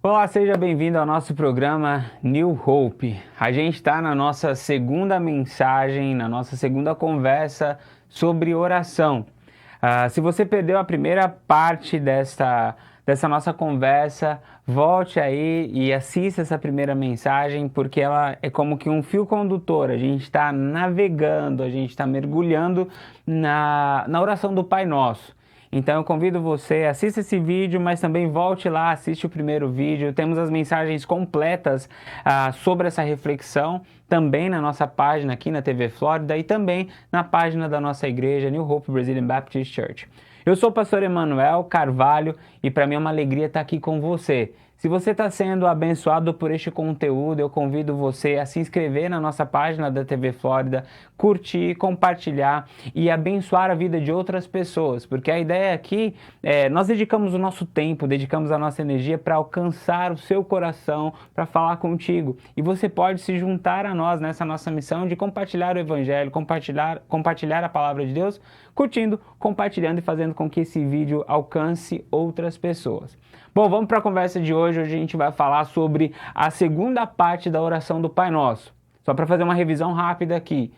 Olá, seja bem-vindo ao nosso programa New Hope. A gente está na nossa segunda mensagem, na nossa segunda conversa sobre oração. Se você perdeu a primeira parte dessa nossa conversa, volte aí e assista essa primeira mensagem, porque ela é como que um fio condutor. A gente está navegando, a gente está mergulhando na oração do Pai Nosso. Então eu convido você, assista esse vídeo, mas também volte lá, assiste o primeiro vídeo. Temos as mensagens completas sobre essa reflexão, também na nossa página aqui na TV Flórida e também na página da nossa igreja, New Hope Brazilian Baptist Church. Eu sou o pastor Emanuel Carvalho e para mim é uma alegria estar aqui com você. Se você está sendo abençoado por este conteúdo, eu convido você a se inscrever na nossa página da TV Flórida, curtir, compartilhar e abençoar a vida de outras pessoas, porque a ideia aqui é nós dedicamos o nosso tempo, dedicamos a nossa energia para alcançar o seu coração, para falar contigo. E você pode se juntar a nós nessa nossa missão de compartilhar o Evangelho, compartilhar a palavra de Deus, curtindo, compartilhando e fazendo com que esse vídeo alcance outras pessoas. Bom, vamos para a conversa de hoje. Hoje a gente vai falar sobre a segunda parte da oração do Pai Nosso. Só para fazer uma revisão rápida aqui.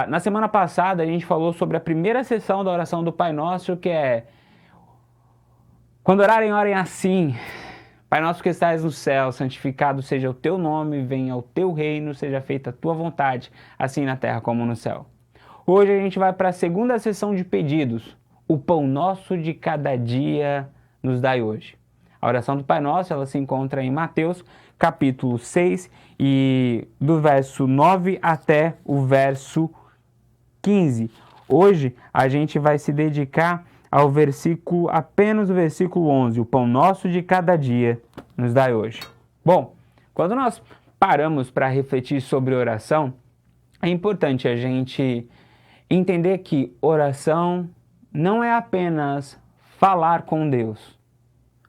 Na semana passada a gente falou sobre a primeira sessão da oração do Pai Nosso, que é: quando orarem, orem assim: Pai nosso que estás no céu, santificado seja o teu nome, venha o teu reino, seja feita a tua vontade, assim na terra como no céu. Hoje a gente vai para a segunda sessão de pedidos. O pão nosso de cada dia nos dai hoje. A oração do Pai Nosso, ela se encontra em Mateus, capítulo 6, e do verso 9 até o verso 15. Hoje a gente vai se dedicar ao versículo, apenas o versículo 11. O pão nosso de cada dia nos dai hoje. Bom, quando nós paramos para refletir sobre oração, é importante a gente entender que oração não é apenas falar com Deus.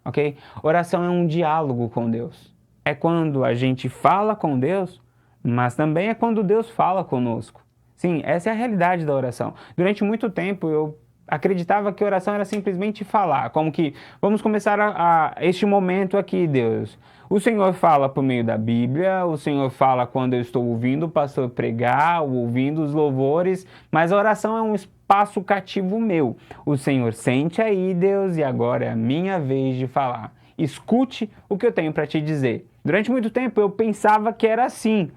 Ok? Oração é um diálogo com Deus. É quando a gente fala com Deus, mas também é quando Deus fala conosco. Sim, essa é a realidade da oração. Durante muito tempo eu acreditava que oração era simplesmente falar, como que vamos começar este momento aqui, Deus. O Senhor fala por meio da Bíblia, o Senhor fala quando eu estou ouvindo o pastor pregar, ouvindo os louvores, mas a oração é um espaço cativo meu. O Senhor sente aí, Deus, e agora é a minha vez de falar. Escute o que eu tenho para te dizer. Durante muito tempo eu pensava que era assim,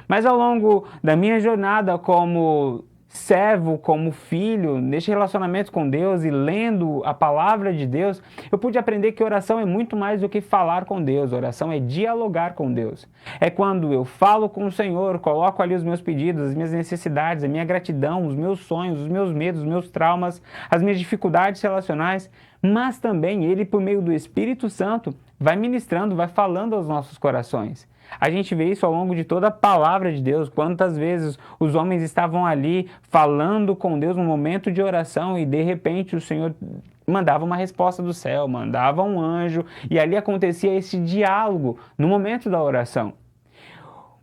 mas ao longo da minha jornada como servo, como filho, neste relacionamento com Deus e lendo a palavra de Deus, eu pude aprender que oração é muito mais do que falar com Deus. Oração é dialogar com Deus. É quando eu falo com o Senhor, coloco ali os meus pedidos, as minhas necessidades, a minha gratidão, os meus sonhos, os meus medos, os meus traumas, as minhas dificuldades relacionais, mas também Ele, por meio do Espírito Santo, vai ministrando, vai falando aos nossos corações. A gente vê isso ao longo de toda a palavra de Deus. Quantas vezes os homens estavam ali falando com Deus no momento de oração e de repente o Senhor mandava uma resposta do céu, mandava um anjo e ali acontecia esse diálogo no momento da oração.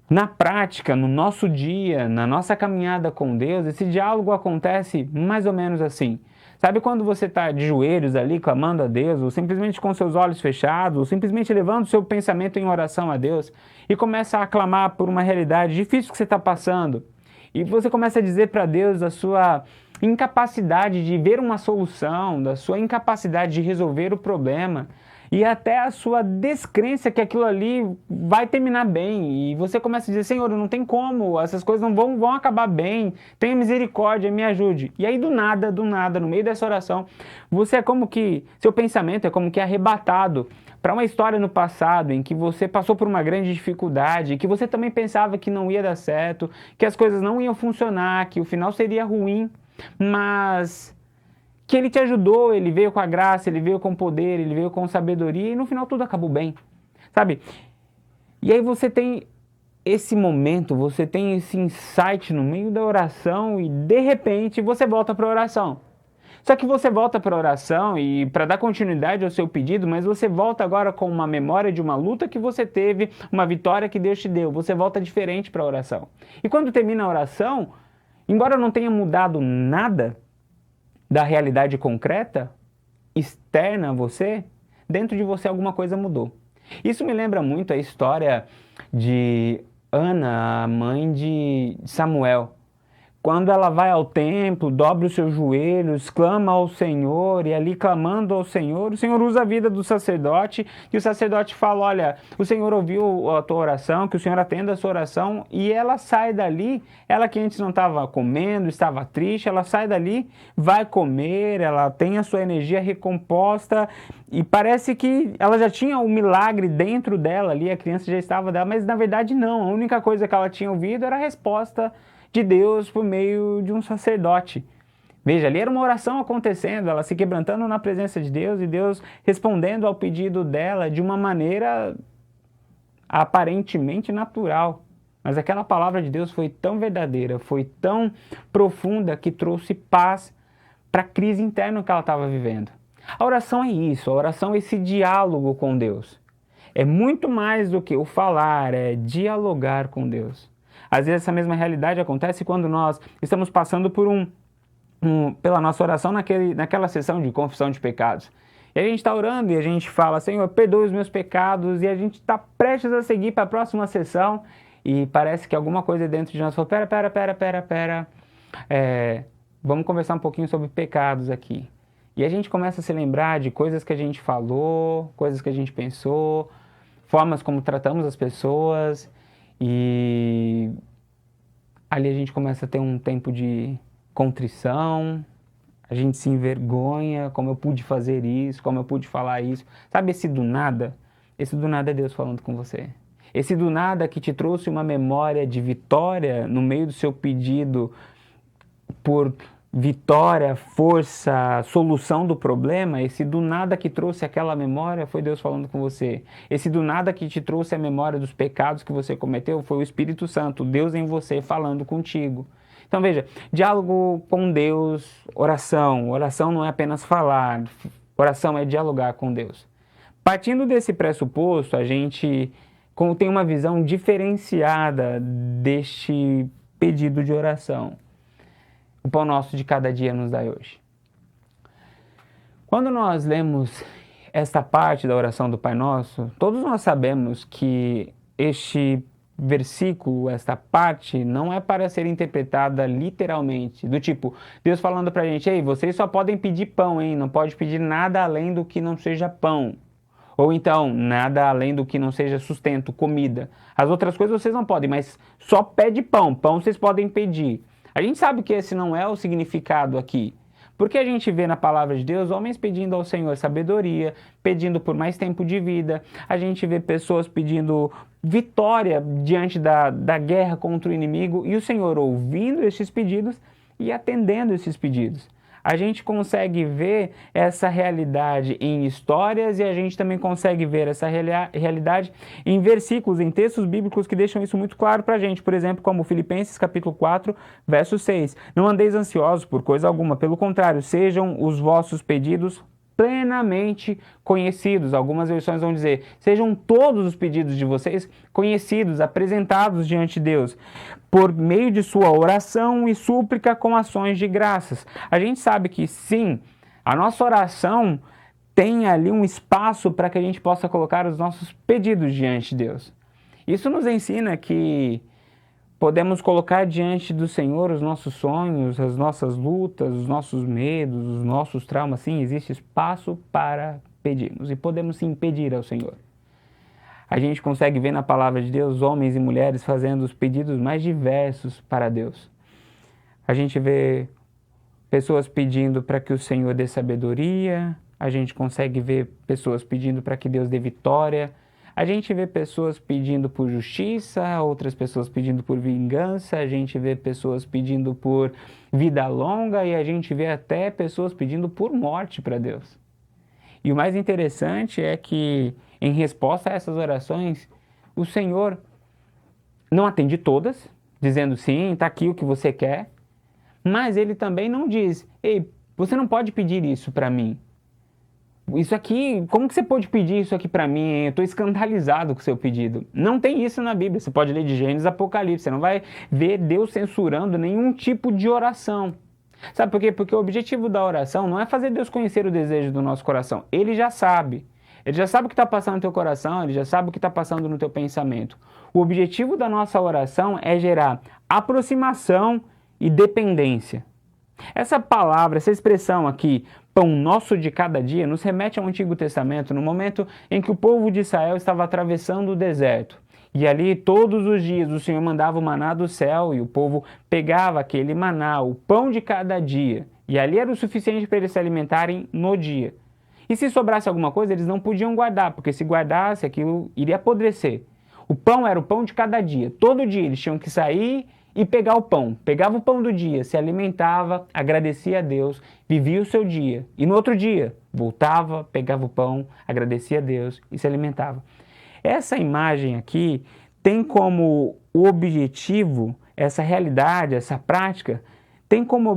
Na prática, no nosso dia, na nossa caminhada com Deus, esse diálogo acontece mais ou menos assim. Sabe quando você está de joelhos ali clamando a Deus, ou simplesmente com seus olhos fechados, ou simplesmente levando o seu pensamento em oração a Deus e começa a clamar por uma realidade difícil que você está passando e você começa a dizer para Deus a sua incapacidade de ver uma solução, da sua incapacidade de resolver o problema e até a sua descrença que aquilo ali vai terminar bem. E você começa a dizer: Senhor, não tem como, essas coisas não vão acabar bem, tenha misericórdia, me ajude. E aí do nada, no meio dessa oração, você é como que, seu pensamento é como que arrebatado para uma história no passado em que você passou por uma grande dificuldade, que você também pensava que não ia dar certo, que as coisas não iam funcionar, que o final seria ruim, mas que Ele te ajudou, Ele veio com a graça, Ele veio com poder, Ele veio com sabedoria e no final tudo acabou bem, sabe? E aí você tem esse momento, você tem esse insight no meio da oração e de repente você volta para a oração. Só que você volta para a oração e para dar continuidade ao seu pedido, mas você volta agora com uma memória de uma luta que você teve, uma vitória que Deus te deu. Você volta diferente para a oração. E quando termina a oração, embora não tenha mudado nada da realidade concreta, externa a você, dentro de você alguma coisa mudou. Isso me lembra muito a história de Ana, a mãe de Samuel. Quando ela vai ao templo, dobra os seus joelhos, clama ao Senhor, e ali clamando ao Senhor, o Senhor usa a vida do sacerdote, e o sacerdote fala, olha, o Senhor ouviu a tua oração, que o Senhor atenda a sua oração, e ela sai dali, ela que antes não estava comendo, estava triste, ela sai dali, vai comer, ela tem a sua energia recomposta, e parece que ela já tinha um milagre dentro dela ali, a criança já estava dela, mas na verdade não, a única coisa que ela tinha ouvido era a resposta de Deus por meio de um sacerdote. Veja, ali era uma oração acontecendo, ela se quebrantando na presença de Deus e Deus respondendo ao pedido dela de uma maneira aparentemente natural. Mas aquela palavra de Deus foi tão verdadeira, foi tão profunda que trouxe paz para a crise interna que ela estava vivendo. A oração é isso, a oração é esse diálogo com Deus. É muito mais do que o falar, é dialogar com Deus. Às vezes essa mesma realidade acontece quando nós estamos passando por pela nossa oração naquela sessão de confissão de pecados. E a gente está orando e a gente fala, Senhor, perdoe os meus pecados, e a gente está prestes a seguir para a próxima sessão e parece que alguma coisa dentro de nós falou, pera, vamos conversar um pouquinho sobre pecados aqui. E a gente começa a se lembrar de coisas que a gente falou, coisas que a gente pensou, formas como tratamos as pessoas. E ali a gente começa a ter um tempo de contrição, a gente se envergonha, como eu pude fazer isso, como eu pude falar isso. Sabe esse do nada? Esse do nada é Deus falando com você. Esse do nada que te trouxe uma memória de vitória no meio do seu pedido por vitória, força, solução do problema, esse do nada que trouxe aquela memória foi Deus falando com você. Esse do nada que te trouxe a memória dos pecados que você cometeu foi o Espírito Santo, Deus em você falando contigo. Então veja, diálogo com Deus, oração. Oração não é apenas falar, oração é dialogar com Deus. Partindo desse pressuposto, a gente tem uma visão diferenciada deste pedido de oração. O pão nosso de cada dia nos dai hoje. Quando nós lemos esta parte da oração do Pai Nosso, todos nós sabemos que este versículo, esta parte, não é para ser interpretada literalmente, do tipo, Deus falando pra gente, ei, vocês só podem pedir pão, hein? Não pode pedir nada além do que não seja pão. Ou então, nada além do que não seja sustento, comida. As outras coisas vocês não podem, mas só pede pão. Pão vocês podem pedir. A gente sabe que esse não é o significado aqui, porque a gente vê na palavra de Deus homens pedindo ao Senhor sabedoria, pedindo por mais tempo de vida, a gente vê pessoas pedindo vitória diante da guerra contra o inimigo e o Senhor ouvindo esses pedidos e atendendo esses pedidos. A gente consegue ver essa realidade em histórias e a gente também consegue ver essa realidade em versículos, em textos bíblicos que deixam isso muito claro para a gente. Por exemplo, como Filipenses capítulo 4, verso 6. Não andeis ansiosos por coisa alguma, pelo contrário, sejam os vossos pedidos plenamente conhecidos. Algumas versões vão dizer, sejam todos os pedidos de vocês conhecidos, apresentados diante de Deus, por meio de sua oração e súplica com ações de graças. A gente sabe que sim, a nossa oração tem ali um espaço para que a gente possa colocar os nossos pedidos diante de Deus. Isso nos ensina que podemos colocar diante do Senhor os nossos sonhos, as nossas lutas, os nossos medos, os nossos traumas. Sim, existe espaço para pedirmos e podemos sim pedir ao Senhor. A gente consegue ver na palavra de Deus homens e mulheres fazendo os pedidos mais diversos para Deus. A gente vê pessoas pedindo para que o Senhor dê sabedoria, a gente consegue ver pessoas pedindo para que Deus dê vitória, a gente vê pessoas pedindo por justiça, outras pessoas pedindo por vingança, a gente vê pessoas pedindo por vida longa e a gente vê até pessoas pedindo por morte para Deus. E o mais interessante é que, em resposta a essas orações, o Senhor não atende todas, dizendo sim, está aqui o que você quer, mas Ele também não diz, ei, você não pode pedir isso para mim. Isso aqui, como que você pode pedir isso aqui para mim? Eu estou escandalizado com o seu pedido. Não tem isso na Bíblia. Você pode ler de Gênesis, Apocalipse. Você não vai ver Deus censurando nenhum tipo de oração. Sabe por quê? Porque o objetivo da oração não é fazer Deus conhecer o desejo do nosso coração. Ele já sabe. Ele já sabe o que está passando no teu coração, ele já sabe o que está passando no teu pensamento. O objetivo da nossa oração é gerar aproximação e dependência. Essa palavra, essa expressão aqui, pão nosso de cada dia, nos remete ao Antigo Testamento, no momento em que o povo de Israel estava atravessando o deserto. E ali, todos os dias, o Senhor mandava o maná do céu e o povo pegava aquele maná, o pão de cada dia. E ali era o suficiente para eles se alimentarem no dia. E se sobrasse alguma coisa, eles não podiam guardar, porque se guardasse, aquilo iria apodrecer. O pão era o pão de cada dia. Todo dia eles tinham que sair e pegar o pão. Pegava o pão do dia, se alimentava, agradecia a Deus, vivia o seu dia. E no outro dia, voltava, pegava o pão, agradecia a Deus e se alimentava. Essa imagem aqui tem como objetivo, essa realidade, essa prática, tinha como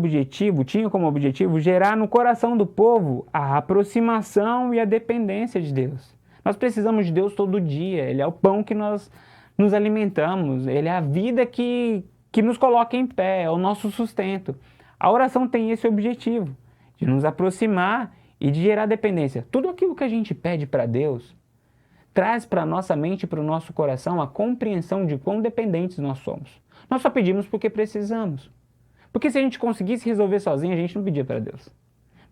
objetivo gerar no coração do povo a aproximação e a dependência de Deus. Nós precisamos de Deus todo dia, Ele é o pão que nós nos alimentamos, Ele é a vida que nos coloca em pé, é o nosso sustento. A oração tem esse objetivo, de nos aproximar e de gerar dependência. Tudo aquilo que a gente pede para Deus traz para a nossa mente e para o nosso coração a compreensão de quão dependentes nós somos. Nós só pedimos porque precisamos. Porque se a gente conseguisse resolver sozinho, a gente não pedia para Deus.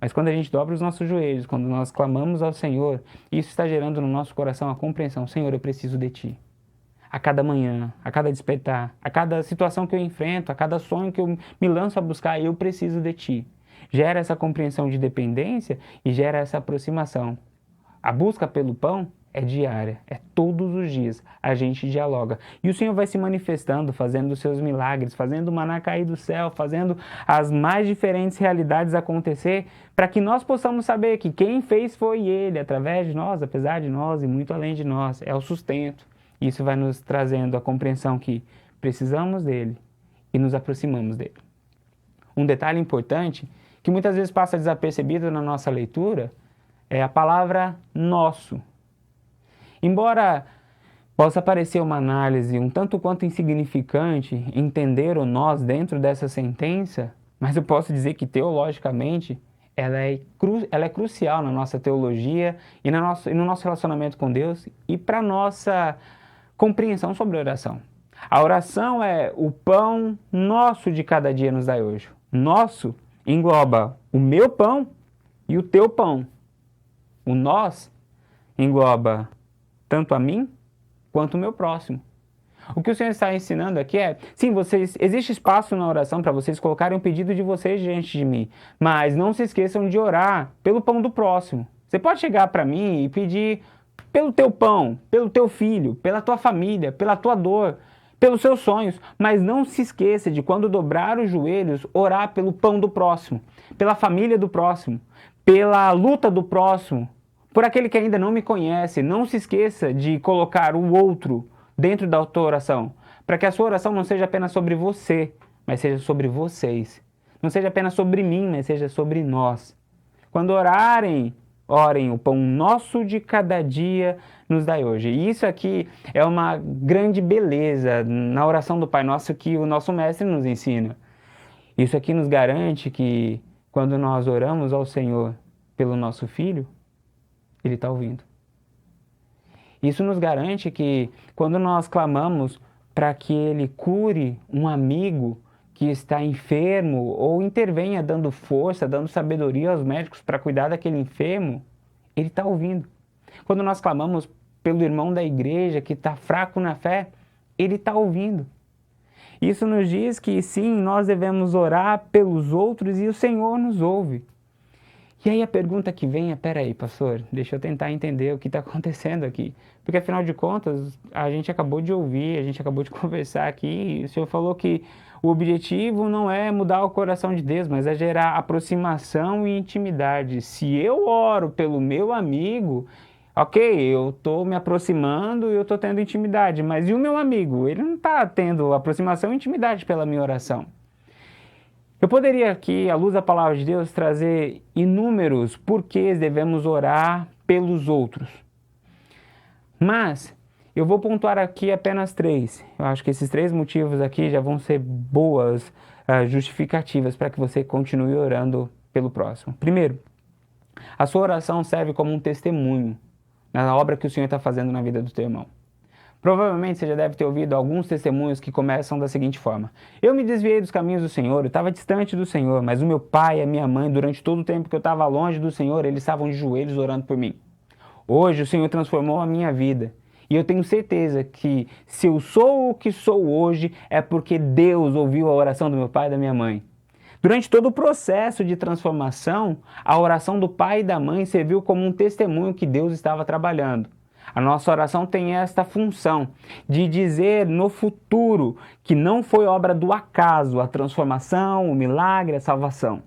Mas quando a gente dobra os nossos joelhos, quando nós clamamos ao Senhor, isso está gerando no nosso coração a compreensão: Senhor, eu preciso de Ti. A cada manhã, a cada despertar, a cada situação que eu enfrento, a cada sonho que eu me lanço a buscar, eu preciso de Ti. Gera essa compreensão de dependência e gera essa aproximação. A busca pelo pão é diária, é todos os dias, a gente dialoga. E o Senhor vai se manifestando, fazendo os seus milagres, fazendo o maná cair do céu, fazendo as mais diferentes realidades acontecer, para que nós possamos saber que quem fez foi Ele, através de nós, apesar de nós e muito além de nós. É o sustento. Isso vai nos trazendo a compreensão que precisamos dEle e nos aproximamos dEle. Um detalhe importante, que muitas vezes passa desapercebido na nossa leitura, é a palavra nosso. Embora possa parecer uma análise um tanto quanto insignificante entender o nós dentro dessa sentença, mas eu posso dizer que teologicamente ela é crucial na nossa teologia e no nosso relacionamento com Deus e para a nossa compreensão sobre a oração. A oração é o pão nosso de cada dia nos dai hoje. Nosso engloba o meu pão e o teu pão. O nós engloba tanto a mim quanto o meu próximo. O que o Senhor está ensinando aqui é, sim, existe espaço na oração para vocês colocarem um pedido de vocês diante de mim, mas não se esqueçam de orar pelo pão do próximo. Você pode chegar para mim e pedir pelo teu pão, pelo teu filho, pela tua família, pela tua dor, pelos seus sonhos, mas não se esqueça de, quando dobrar os joelhos, orar pelo pão do próximo, pela família do próximo, pela luta do próximo, por aquele que ainda não me conhece. Não se esqueça de colocar o outro dentro da tua oração, para que a sua oração não seja apenas sobre você, mas seja sobre vocês. Não seja apenas sobre mim, mas seja sobre nós. Quando orarem, orem: o pão nosso de cada dia nos dai hoje. E isso aqui é uma grande beleza na oração do Pai Nosso que o nosso Mestre nos ensina. Isso aqui nos garante que quando nós oramos ao Senhor pelo nosso filho, Ele está ouvindo. Isso nos garante que quando nós clamamos para que Ele cure um amigo que está enfermo ou intervenha dando força, dando sabedoria aos médicos para cuidar daquele enfermo, Ele está ouvindo. Quando nós clamamos pelo irmão da igreja que está fraco na fé, Ele está ouvindo. Isso nos diz que sim, nós devemos orar pelos outros e o Senhor nos ouve. E aí a pergunta que vem é: peraí, pastor, deixa eu tentar entender o que está acontecendo aqui. Porque afinal de contas, a gente acabou de ouvir, a gente acabou de conversar aqui, e o senhor falou que o objetivo não é mudar o coração de Deus, mas é gerar aproximação e intimidade. Se eu oro pelo meu amigo, ok, eu estou me aproximando e eu estou tendo intimidade, mas e o meu amigo? Ele não está tendo aproximação e intimidade pela minha oração. Eu poderia aqui, à luz da palavra de Deus, trazer inúmeros porquês devemos orar pelos outros. Mas eu vou pontuar aqui apenas 3. Eu acho que esses 3 motivos aqui já vão ser boas justificativas para que você continue orando pelo próximo. Primeiro, a sua oração serve como um testemunho na obra que o Senhor está fazendo na vida do teu irmão. Provavelmente você já deve ter ouvido alguns testemunhos que começam da seguinte forma: eu me desviei dos caminhos do Senhor, eu estava distante do Senhor, mas o meu pai e a minha mãe, durante todo o tempo que eu estava longe do Senhor, eles estavam de joelhos orando por mim. Hoje o Senhor transformou a minha vida. E eu tenho certeza que se eu sou o que sou hoje, é porque Deus ouviu a oração do meu pai e da minha mãe. Durante todo o processo de transformação, a oração do pai e da mãe serviu como um testemunho que Deus estava trabalhando. A nossa oração tem esta função de dizer no futuro que não foi obra do acaso a transformação, o milagre, a salvação.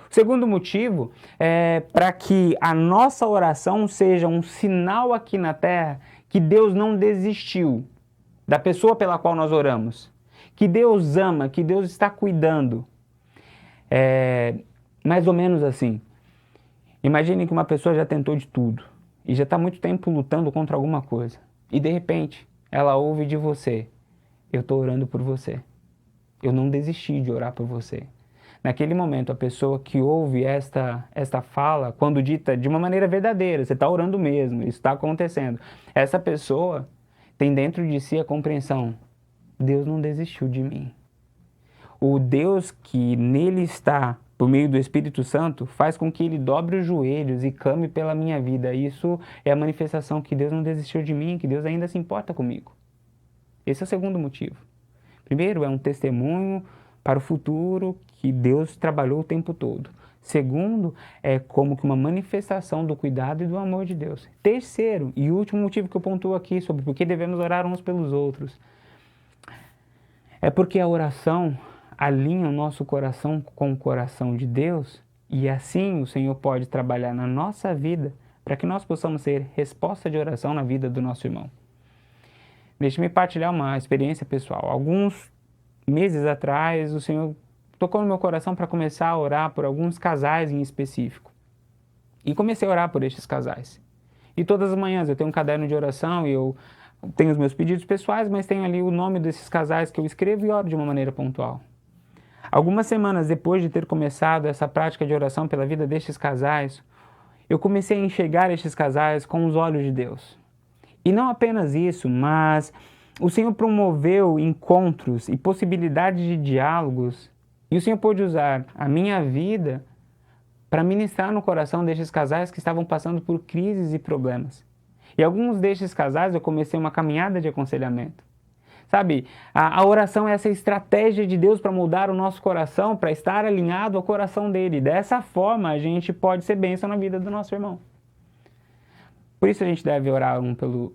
O segundo motivo é para que a nossa oração seja um sinal aqui na terra que Deus não desistiu da pessoa pela qual nós oramos, que Deus ama, que Deus está cuidando. Mais ou menos assim. Imagine que uma pessoa já tentou de tudo e já está muito tempo lutando contra alguma coisa. E de repente, ela ouve de você: eu estou orando por você. Eu não desisti de orar por você. Naquele momento, a pessoa que ouve esta fala, quando dita de uma maneira verdadeira, você está orando mesmo, isso está acontecendo. Essa pessoa tem dentro de si a compreensão: Deus não desistiu de mim. O Deus que nele está, por meio do Espírito Santo, faz com que ele dobre os joelhos e clame pela minha vida. Isso é a manifestação que Deus não desistiu de mim, que Deus ainda se importa comigo. Esse é o segundo motivo. Primeiro, é um testemunho para o futuro que Deus trabalhou o tempo todo. Segundo, é como que uma manifestação do cuidado e do amor de Deus. Terceiro e último motivo que eu pontuo aqui sobre por que devemos orar uns pelos outros, é porque a oração alinha o nosso coração com o coração de Deus, e assim o Senhor pode trabalhar na nossa vida para que nós possamos ser resposta de oração na vida do nosso irmão. Deixe-me partilhar uma experiência pessoal. Alguns meses atrás, o Senhor tocou no meu coração para começar a orar por alguns casais em específico. E comecei a orar por estes casais. E todas as manhãs eu tenho um caderno de oração e eu tenho os meus pedidos pessoais, mas tenho ali o nome desses casais que eu escrevo e oro de uma maneira pontual. Algumas semanas depois de ter começado essa prática de oração pela vida destes casais, eu comecei a enxergar estes casais com os olhos de Deus. E não apenas isso, mas o Senhor promoveu encontros e possibilidades de diálogos, e o Senhor pôde usar a minha vida para ministrar no coração destes casais que estavam passando por crises e problemas. E alguns destes casais eu comecei uma caminhada de aconselhamento. Sabe, a oração é essa estratégia de Deus para moldar o nosso coração, para estar alinhado ao coração dele. Dessa forma, a gente pode ser bênção na vida do nosso irmão. Por isso a gente deve orar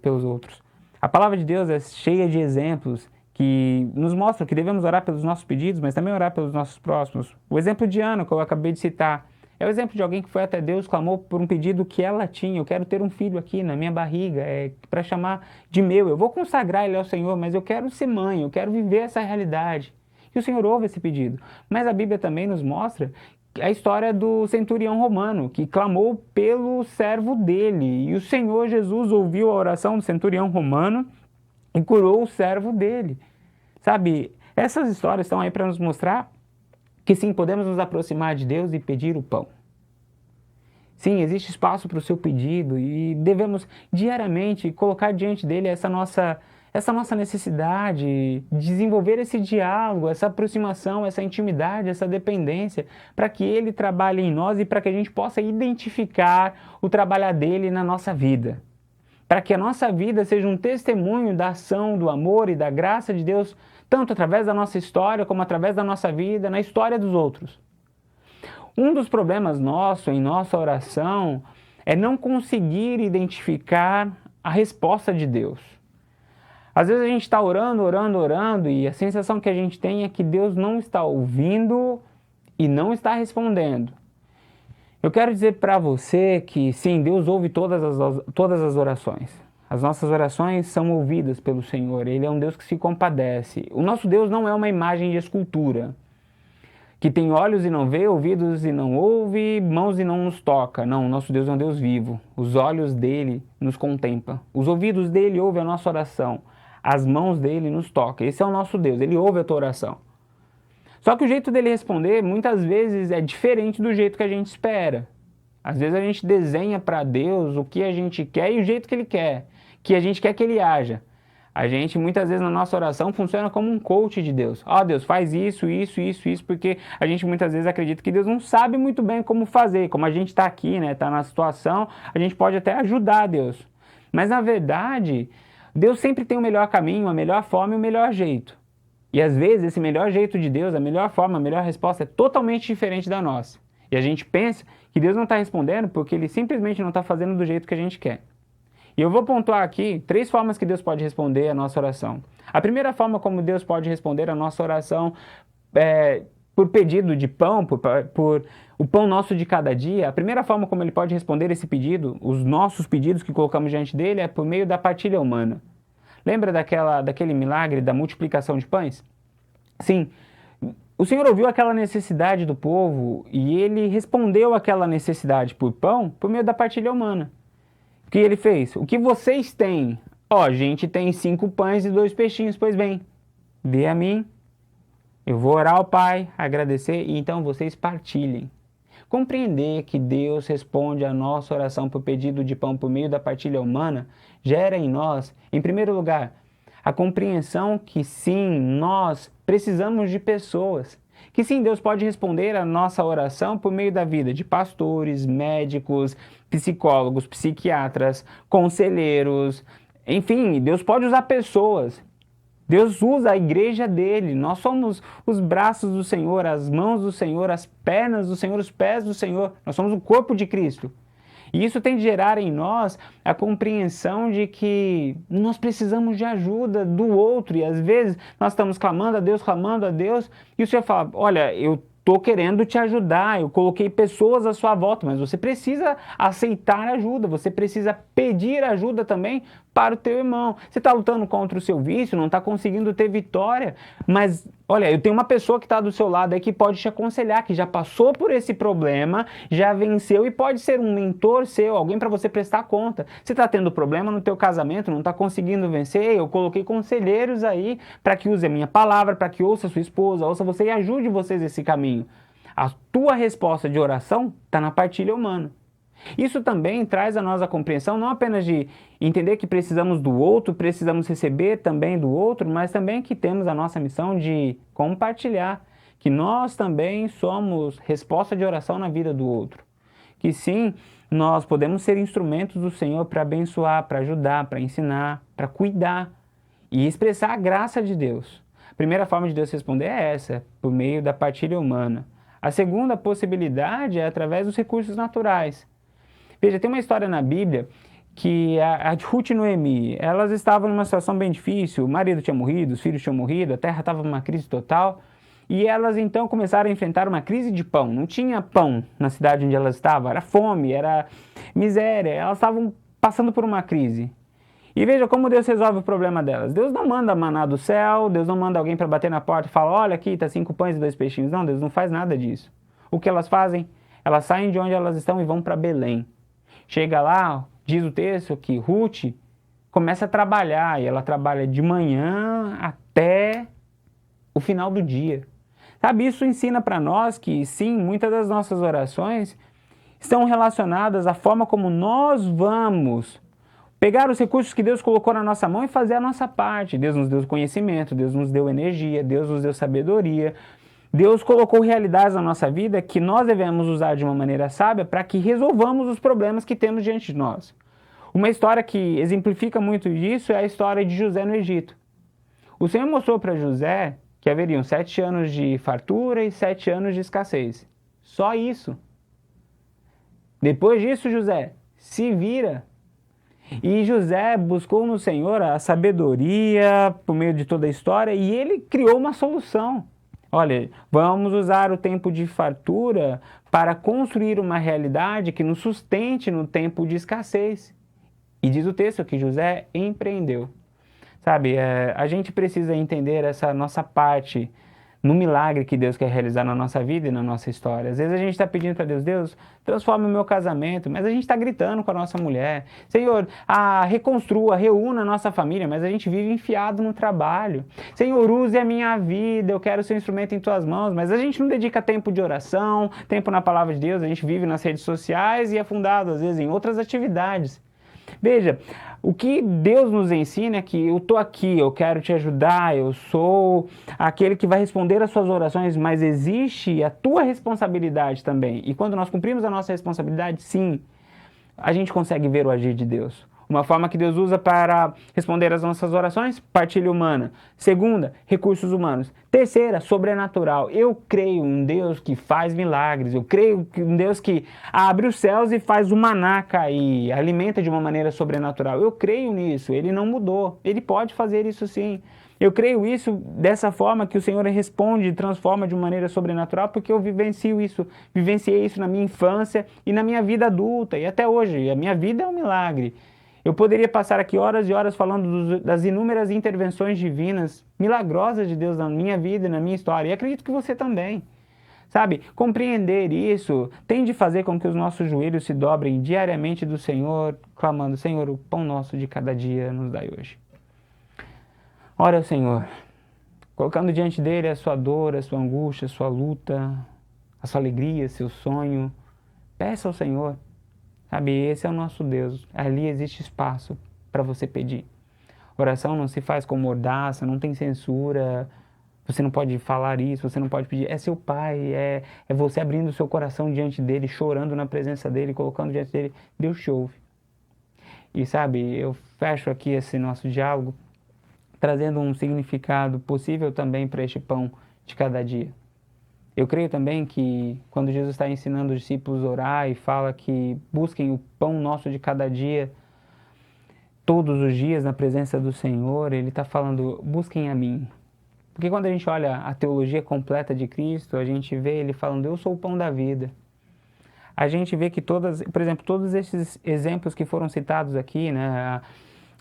pelos outros. A palavra de Deus é cheia de exemplos que nos mostram que devemos orar pelos nossos pedidos, mas também orar pelos nossos próximos. O exemplo de Ana, que eu acabei de citar, é o exemplo de alguém que foi até Deus, clamou por um pedido que ela tinha. Eu quero ter um filho aqui na minha barriga, para chamar de meu. Eu vou consagrar ele ao Senhor, mas eu quero ser mãe, eu quero viver essa realidade. E o Senhor ouve esse pedido. Mas a Bíblia também nos mostra a história do centurião romano, que clamou pelo servo dele. E o Senhor Jesus ouviu a oração do centurião romano e curou o servo dele. Sabe, essas histórias estão aí para nos mostrar que sim, podemos nos aproximar de Deus e pedir o pão. Sim, existe espaço para o seu pedido e devemos diariamente colocar diante dele essa nossa necessidade, desenvolver esse diálogo, essa aproximação, essa intimidade, essa dependência, para que ele trabalhe em nós e para que a gente possa identificar o trabalhar dele na nossa vida. Para que a nossa vida seja um testemunho da ação, do amor e da graça de Deus, tanto através da nossa história, como através da nossa vida, na história dos outros. Um dos problemas nossos em nossa oração é não conseguir identificar a resposta de Deus. Às vezes a gente está orando, e a sensação que a gente tem é que Deus não está ouvindo e não está respondendo. Eu quero dizer para você que sim, Deus ouve todas as orações. As nossas orações são ouvidas pelo Senhor. Ele é um Deus que se compadece. O nosso Deus não é uma imagem de escultura, que tem olhos e não vê, ouvidos e não ouve, mãos e não nos toca. Não, o nosso Deus é um Deus vivo. Os olhos dele nos contemplam. Os ouvidos dele ouvem a nossa oração. As mãos dele nos tocam. Esse é o nosso Deus, ele ouve a tua oração. Só que o jeito dele responder, muitas vezes, é diferente do jeito que a gente espera. Às vezes a gente desenha para Deus o que a gente quer e o jeito que Ele quer, que a gente quer que Ele haja. A gente, muitas vezes, na nossa oração, funciona como um coach de Deus. Ó, Deus, faz isso, isso, isso, isso, porque a gente muitas vezes acredita que Deus não sabe muito bem como fazer. Como a gente está aqui, né, está na situação, a gente pode até ajudar Deus. Mas, na verdade, Deus sempre tem o melhor caminho, a melhor forma e o melhor jeito. E, às vezes, esse melhor jeito de Deus, a melhor forma, a melhor resposta é totalmente diferente da nossa. E a gente pensa que Deus não está respondendo porque Ele simplesmente não está fazendo do jeito que a gente quer. E eu vou pontuar aqui 3 formas que Deus pode responder a nossa oração. A primeira forma como Deus pode responder a nossa oração por pedido de pão, por o pão nosso de cada dia, a primeira forma como Ele pode responder esse pedido, os nossos pedidos que colocamos diante dEle, é por meio da partilha humana. Lembra daquele milagre da multiplicação de pães? Sim, o Senhor ouviu aquela necessidade do povo e Ele respondeu àquela necessidade por pão por meio da partilha humana. O que Ele fez? O que vocês têm? Ó, a gente tem 5 pães e 2 peixinhos, pois bem, dê a mim, eu vou orar ao Pai, agradecer e então vocês partilhem. Compreender que Deus responde à nossa oração por pedido de pão por meio da partilha humana gera em nós, em primeiro lugar, a compreensão que sim, nós precisamos de pessoas. Que sim, Deus pode responder a nossa oração por meio da vida de pastores, médicos, psicólogos, psiquiatras, conselheiros, enfim, Deus pode usar pessoas. Deus usa a igreja dele, nós somos os braços do Senhor, as mãos do Senhor, as pernas do Senhor, os pés do Senhor, nós somos o corpo de Cristo. E isso tem de gerar em nós a compreensão de que nós precisamos de ajuda do outro. E às vezes nós estamos clamando a Deus, e o Senhor fala, olha, eu estou querendo te ajudar, eu coloquei pessoas à sua volta, mas você precisa aceitar ajuda, você precisa pedir ajuda também para o teu irmão. Você está lutando contra o seu vício, não está conseguindo ter vitória, mas olha, eu tenho uma pessoa que está do seu lado aí que pode te aconselhar, que já passou por esse problema, já venceu e pode ser um mentor seu, alguém para você prestar conta. Você está tendo problema no teu casamento, não está conseguindo vencer, eu coloquei conselheiros aí para que use a minha palavra, para que ouça a sua esposa, ouça você e ajude vocês nesse caminho. A tua resposta de oração está na partilha humana. Isso também traz a nós a compreensão não apenas de entender que precisamos do outro, precisamos receber também do outro, mas também que temos a nossa missão de compartilhar, que nós também somos resposta de oração na vida do outro. Que sim, nós podemos ser instrumentos do Senhor para abençoar, para ajudar, para ensinar, para cuidar e expressar a graça de Deus. A primeira forma de Deus responder é essa, por meio da partilha humana. A segunda possibilidade é através dos recursos naturais. Veja, tem uma história na Bíblia que a Ruth e Noemi, elas estavam numa situação bem difícil, o marido tinha morrido, os filhos tinham morrido, a terra estava numa crise total, e elas então começaram a enfrentar uma crise de pão. Não tinha pão na cidade onde elas estavam, era fome, era miséria, elas estavam passando por uma crise. E veja como Deus resolve o problema delas. Deus não manda maná do céu, Deus não manda alguém para bater na porta e falar, olha aqui, está 5 pães e 2 peixinhos. Não, Deus não faz nada disso. O que elas fazem? Elas saem de onde elas estão e vão para Belém. Chega lá, diz o texto que Ruth começa a trabalhar, e ela trabalha de manhã até o final do dia. Sabe, isso ensina para nós que sim, muitas das nossas orações estão relacionadas à forma como nós vamos pegar os recursos que Deus colocou na nossa mão e fazer a nossa parte. Deus nos deu conhecimento, Deus nos deu energia, Deus nos deu sabedoria. Deus colocou realidades na nossa vida que nós devemos usar de uma maneira sábia para que resolvamos os problemas que temos diante de nós. Uma história que exemplifica muito disso é a história de José no Egito. O Senhor mostrou para José que haveriam 7 anos de fartura e 7 anos de escassez. Só isso. Depois disso, José, se vira. E José buscou no Senhor a sabedoria por meio de toda a história e ele criou uma solução. Olha, vamos usar o tempo de fartura para construir uma realidade que nos sustente no tempo de escassez. E diz o texto que José empreendeu. Sabe, a gente precisa entender essa nossa parte no milagre que Deus quer realizar na nossa vida e na nossa história. Às vezes a gente está pedindo para Deus, Deus, transforma o meu casamento, mas a gente está gritando com a nossa mulher. Senhor, reconstrua, reúna a nossa família, mas a gente vive enfiado no trabalho. Senhor, use a minha vida, eu quero ser um instrumento em tuas mãos, mas a gente não dedica tempo de oração, tempo na palavra de Deus, a gente vive nas redes sociais e é fundado, às vezes, em outras atividades. Veja, o que Deus nos ensina é que eu estou aqui, eu quero te ajudar, eu sou aquele que vai responder às suas orações, mas existe a tua responsabilidade também. E quando nós cumprimos a nossa responsabilidade, sim, a gente consegue ver o agir de Deus. Uma forma que Deus usa para responder às nossas orações, partilha humana. Segunda, recursos humanos. Terceira, sobrenatural. Eu creio em um Deus que faz milagres. Eu creio em um Deus que abre os céus e faz o maná cair, alimenta de uma maneira sobrenatural. Eu creio nisso, ele não mudou. Ele pode fazer isso sim. Eu creio isso dessa forma que o Senhor responde e transforma de uma maneira sobrenatural, porque eu vivenciei isso na minha infância e na minha vida adulta e até hoje. A minha vida é um milagre. Eu poderia passar aqui horas e horas falando das inúmeras intervenções divinas, milagrosas de Deus na minha vida e na minha história, e acredito que você também. Sabe, compreender isso tem de fazer com que os nossos joelhos se dobrem diariamente do Senhor, clamando, Senhor, o pão nosso de cada dia nos dai hoje. Ora ao Senhor, colocando diante dele a sua dor, a sua angústia, a sua luta, a sua alegria, seu sonho, peça ao Senhor. Sabe, esse é o nosso Deus. Ali existe espaço para você pedir. Oração não se faz com mordaça, não tem censura. Você não pode falar isso, você não pode pedir. É seu Pai, é você abrindo o seu coração diante dele, chorando na presença dele, colocando diante dele. Deus te ouve. E sabe, eu fecho aqui esse nosso diálogo trazendo um significado possível também para este pão de cada dia. Eu creio também que quando Jesus está ensinando os discípulos a orar e fala que busquem o pão nosso de cada dia, todos os dias na presença do Senhor, Ele está falando, busquem a mim. Porque quando a gente olha a teologia completa de Cristo, a gente vê Ele falando, eu sou o pão da vida. A gente vê que por exemplo, todos esses exemplos que foram citados aqui, né,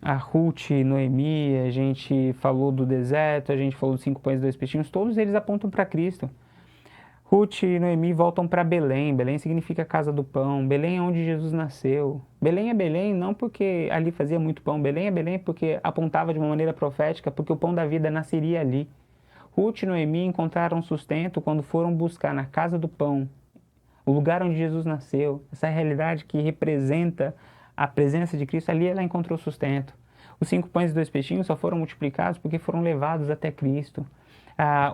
a Ruth, Noemi, a gente falou do deserto, a gente falou dos 5 pães e 2 peixinhos, todos eles apontam para Cristo. Ruth e Noemi voltam para Belém. Belém significa casa do pão. Belém é onde Jesus nasceu. Belém é Belém não porque ali fazia muito pão. Belém é Belém porque apontava de uma maneira profética, porque o pão da vida nasceria ali. Ruth e Noemi encontraram sustento quando foram buscar na casa do pão, o lugar onde Jesus nasceu. Essa realidade que representa a presença de Cristo, ali ela encontrou sustento. Os 5 pães e 2 peixinhos só foram multiplicados porque foram levados até Cristo.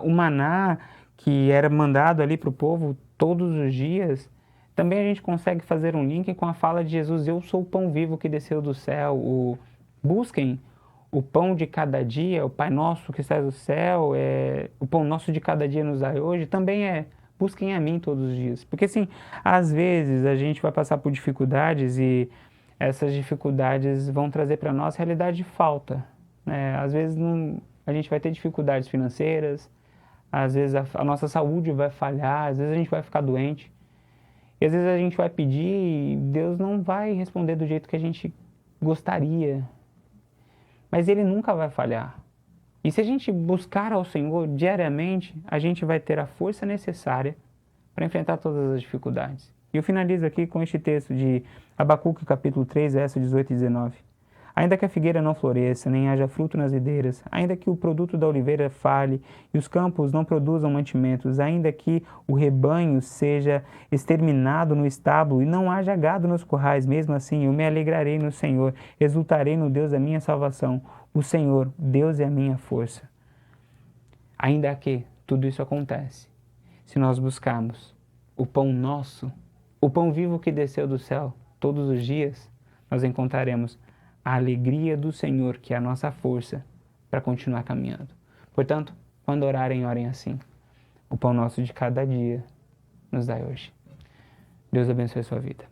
O maná que era mandado ali para o povo todos os dias, também a gente consegue fazer um link com a fala de Jesus, eu sou o pão vivo que desceu do céu. Busquem o pão de cada dia, o Pai Nosso que está do céu, o pão nosso de cada dia nos dai hoje, também busquem a mim todos os dias. Porque assim, às vezes a gente vai passar por dificuldades e essas dificuldades vão trazer para nós realidade de falta. Né? Às vezes a gente vai ter dificuldades financeiras, às vezes a nossa saúde vai falhar, às vezes a gente vai ficar doente. E às vezes a gente vai pedir e Deus não vai responder do jeito que a gente gostaria. Mas Ele nunca vai falhar. E se a gente buscar ao Senhor diariamente, a gente vai ter a força necessária para enfrentar todas as dificuldades. E eu finalizo aqui com este texto de Abacuque, capítulo 3, versos 18 e 19. Ainda que a figueira não floresça, nem haja fruto nas videiras, ainda que o produto da oliveira falhe e os campos não produzam mantimentos, ainda que o rebanho seja exterminado no estábulo e não haja gado nos currais, mesmo assim eu me alegrarei no Senhor, exultarei no Deus da minha salvação. O Senhor, Deus é a minha força. Ainda que tudo isso acontece, se nós buscarmos o pão nosso, o pão vivo que desceu do céu todos os dias, nós encontraremos a alegria do Senhor, que é a nossa força para continuar caminhando. Portanto, quando orarem, orem assim. O pão nosso de cada dia nos dai hoje. Deus abençoe a sua vida.